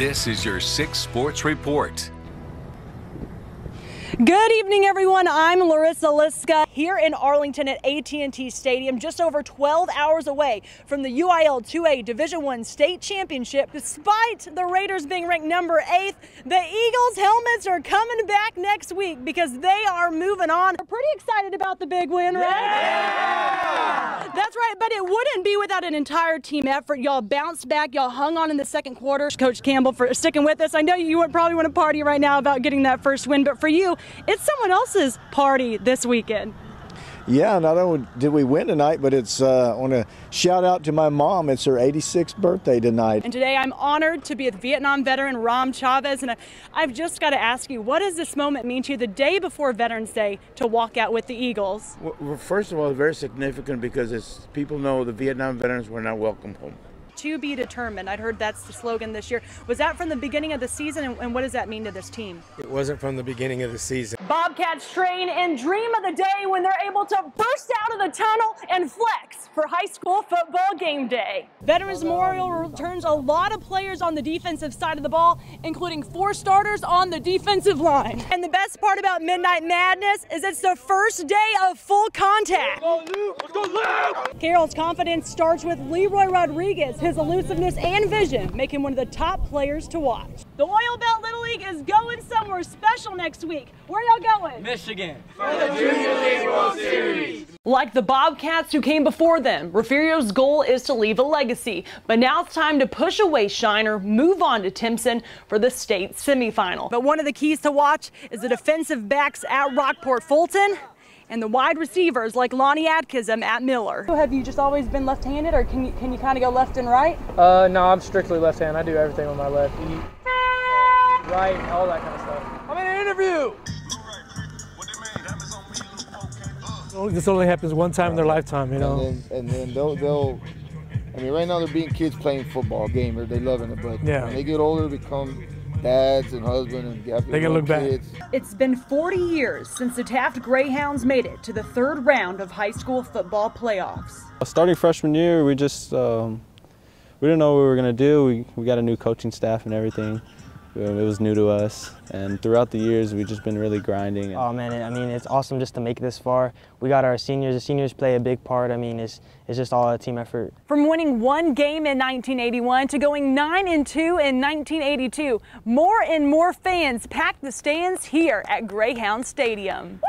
This is your 6 Sports Report. Good evening, everyone. I'm Larissa Liska here in Arlington at AT&T Stadium, just over 12 hours away from the UIL 2A Division I State Championship. Despite the Raiders being ranked number 8th, the Eagles helmets are coming back next week because they are moving on. We're pretty excited about the big win, right? Yeah! That's right, but it wouldn't be without an entire team effort. Y'all bounced back, y'all hung on in the second quarter. Coach Campbell for sticking with us. I know you would probably want to party right now about getting that first win, but for you, it's someone else's party this weekend. Yeah, not only did we win tonight, but it's I want to shout out to my mom. It's her 86th birthday tonight. And today I'm honored to be with Vietnam veteran Ram Chavez, and I've just got to ask you, what does this moment mean to you the day before Veterans Day to walk out with the Eagles? Well, first of all, it's very significant because people know the Vietnam veterans were not welcome home. To be determined. I'd heard that's the slogan this year. Was that from the beginning of the season, and what does that mean to this team? It wasn't from the beginning of the season. Bobcats train and dream of the day when they're able to burst out of the tunnel and flex for high school football game day. Veterans Memorial returns a lot of players on the defensive side of the ball, including 4 starters on the defensive line. And the best part about Midnight Madness is it's the first day of full contact. Let's go, Luke! Carroll's confidence starts with Leroy Rodriguez. His elusiveness and vision make him one of the top players to watch. The Oil Belt Little League is going somewhere special next week. Where y'all going? Michigan. For the Junior League World Series. Like the Bobcats who came before them, Refugio's goal is to leave a legacy. But now it's time to push away Shiner, move on to Timpson for the state semifinal. But one of the keys to watch is the defensive backs at Rockport Fulton and the wide receivers like Lonnie Atkinson at Miller. So have you just always been left-handed, or can you kind of go left and right? No, I'm strictly left-handed. I do everything with my left. Right, all that kind of stuff. I'm in an interview. This only happens one time in their lifetime, you know. And then they'll. I mean, right now they're being kids playing football game, or they loving it. But when they get older, become dads and husbands, and they can look kids. back. It's been 40 years since the Taft Greyhounds made it to the 3rd round of high school football playoffs. Starting freshman year, we just we didn't know what we were going to do. We got a new coaching staff and everything. It was new to us, and throughout the years we've just been really grinding. Oh man, I mean, it's awesome just to make it this far. We got our seniors. The seniors play a big part. I mean, it's just all a team effort. From winning 1 game in 1981 to going 9-2 in 1982, more and more fans packed the stands here at Greyhound Stadium.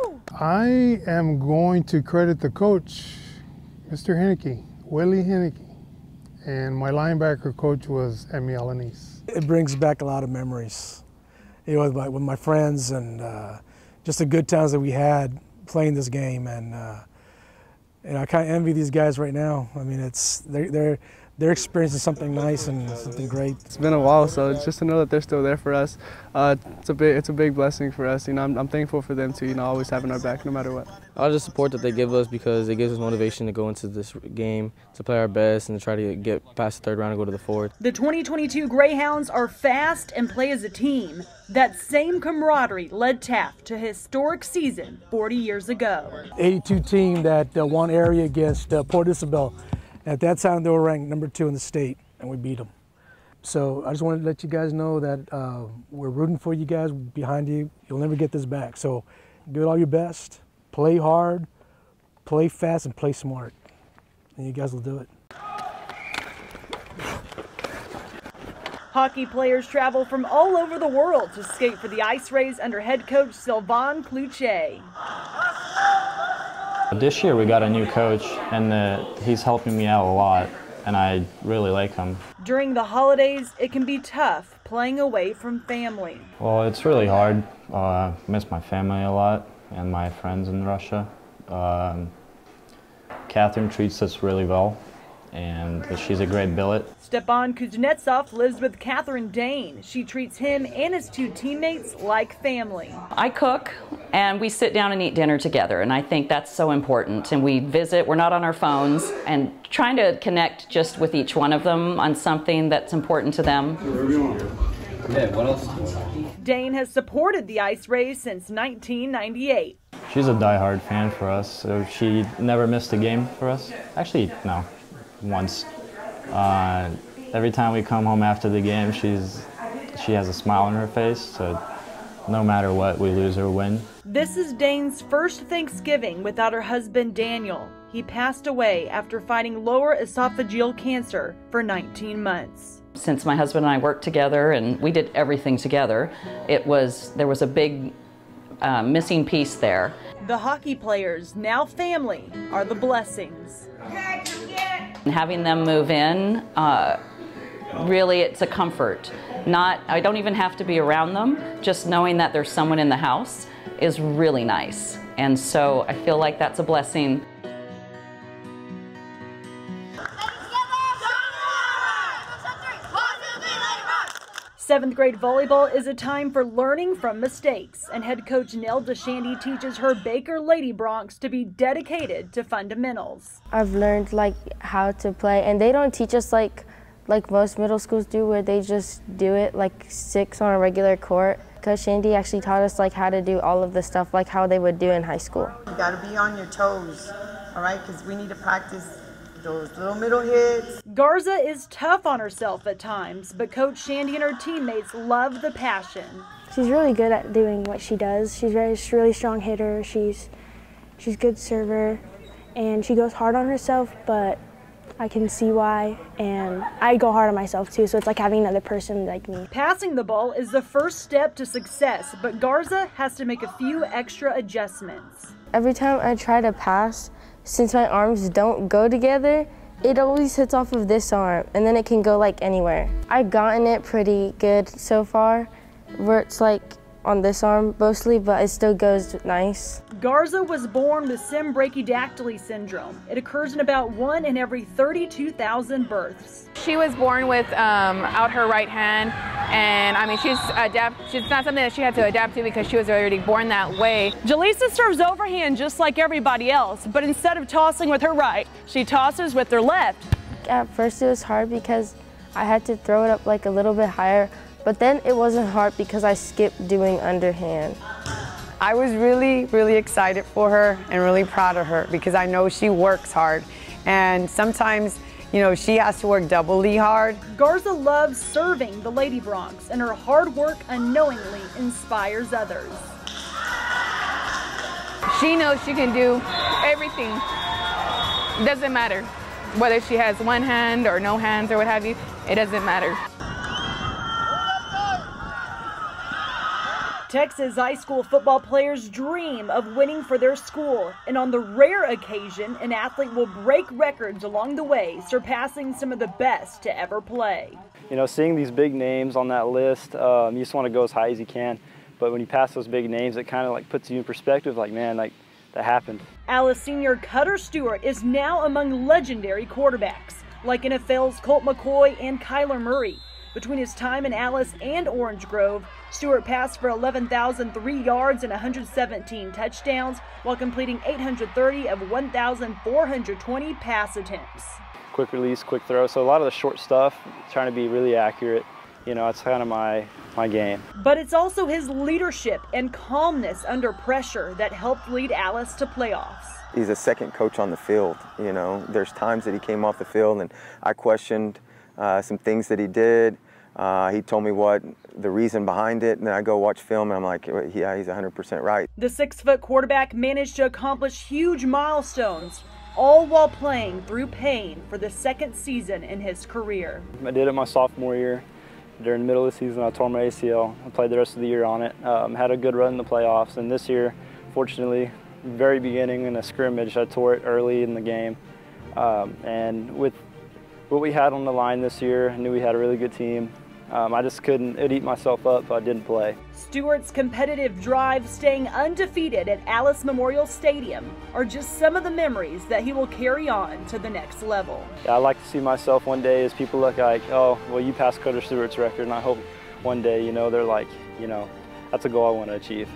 Woo! I am going to credit the coach, Mr. Henneke, Willie Henneke, and my linebacker coach was Emmy Alanis. It brings back a lot of memories, you know, with my friends, and just the good times that we had playing this game. And I kind of envy these guys right now. I mean, they're experiencing something nice and something great. It's been a while, so it's just to know that they're still there for us. It's a big blessing for us. You know, I'm thankful for them to always having our back no matter what. All the support that they give us, because it gives us motivation to go into this game, to play our best, and to try to get past the 3rd round and go to the 4th. The 2022 Greyhounds are fast and play as a team. That same camaraderie led Taft to a historic season 40 years ago. 82 team that won area against Port Isabel. At that time, they were ranked number 2 in the state, and we beat them. So I just wanted to let you guys know that we're rooting for you guys, behind you. You'll never get this back. So give it all your best, play hard, play fast, and play smart. And you guys will do it. Hockey players travel from all over the world to skate for the Ice Rays under head coach Sylvain Cloutier. This year we got a new coach, and he's helping me out a lot, and I really like him. During the holidays, it can be tough playing away from family. Well, it's really hard. I miss my family a lot and my friends in Russia. Catherine treats us really well, and she's a great billet. Stepan Kuznetsov lives with Catherine Dane. She treats him and his 2 teammates like family. I cook, and we sit down and eat dinner together, and I think that's so important. And we visit, we're not on our phones, and trying to connect just with each one of them on something that's important to them. Yeah, what else? Dane has supported the Ice Rays since 1998. She's a diehard fan for us, so she never missed a game for us. Actually, no, once. every time we come home after the game, she has a smile on her face, so no matter what, we lose or win. This is Dane's first Thanksgiving without her husband, Daniel. He passed away after fighting lower esophageal cancer for 19 months. Since my husband and I worked together and we did everything together, there was a big missing piece there. The hockey players, now family, are the blessings. And having them move in, really it's a comfort. I don't even have to be around them, just knowing that there's someone in the house is really nice. And so I feel like that's a blessing. Seventh grade volleyball is a time for learning from mistakes, and head coach Nell DeShandy teaches her Baker Lady Broncs to be dedicated to fundamentals. I've learned how to play, and they don't teach us like most middle schools do, where they just do it like 6 on a regular court. Coach Shandy actually taught us how to do all of the stuff like how they would do in high school. You got to be on your toes, all right, because we need to practice those little middle hits. Garza is tough on herself at times, but Coach Shandy and her teammates love the passion. She's really good at doing what she does. She's a really strong hitter. She's a good server, and she goes hard on herself, but I can see why, and I go hard on myself too, so it's like having another person like me. Passing the ball is the first step to success, but Garza has to make a few extra adjustments. Every time I try to pass, since my arms don't go together, it always hits off of this arm, and then it can go anywhere. I've gotten it pretty good so far, where it's on this arm mostly, but it still goes nice. Garza was born with brachydactyly syndrome. It occurs in about 1 in every 32,000 births. She was born with out her right hand, and I mean it's not something that she had to adapt to because she was already born that way. Jaleesa serves overhand just like everybody else, but instead of tossing with her right, she tosses with her left. At first it was hard because I had to throw it up a little bit higher, but then it wasn't hard because I skipped doing underhand. I was really, really excited for her and really proud of her because I know she works hard, and sometimes she has to work doubly hard. Garza loves serving the Lady Broncs, and her hard work unknowingly inspires others. She knows she can do everything. It doesn't matter whether she has one hand or no hands or what have you, it doesn't matter. Texas high school football players dream of winning for their school, and on the rare occasion, an athlete will break records along the way, surpassing some of the best to ever play. Seeing these big names on that list, you just want to go as high as you can, but when you pass those big names, it kind of puts you in perspective, man, that happened. Alice senior Cutter Stewart is now among legendary quarterbacks, like NFL's Colt McCoy and Kyler Murray. Between his time in Alice and Orange Grove, Stewart passed for 11,003 yards and 117 touchdowns while completing 830 of 1,420 pass attempts. Quick release, quick throw, so a lot of the short stuff, trying to be really accurate, it's kind of my game. But it's also his leadership and calmness under pressure that helped lead Alice to playoffs. He's a second coach on the field, There's times that he came off the field and I questioned some things that he did. He told me the reason behind it, and then I go watch film and I'm like, yeah, he's 100% right. The 6-foot quarterback managed to accomplish huge milestones, all while playing through pain for the second season in his career. I did it my sophomore year. During the middle of the season, I tore my ACL. I played the rest of the year on it. Had a good run in the playoffs, and this year, fortunately, very beginning in a scrimmage, I tore it early in the game. And with what we had on the line this year, I knew we had a really good team. I just couldn't eat myself up if I didn't play. Stewart's competitive drive, staying undefeated at Alice Memorial Stadium, are just some of the memories that he will carry on to the next level. I like to see myself one day as people look like, oh, well, you passed Cutter Stewart's record, and I hope one day, they're like, that's a goal I want to achieve.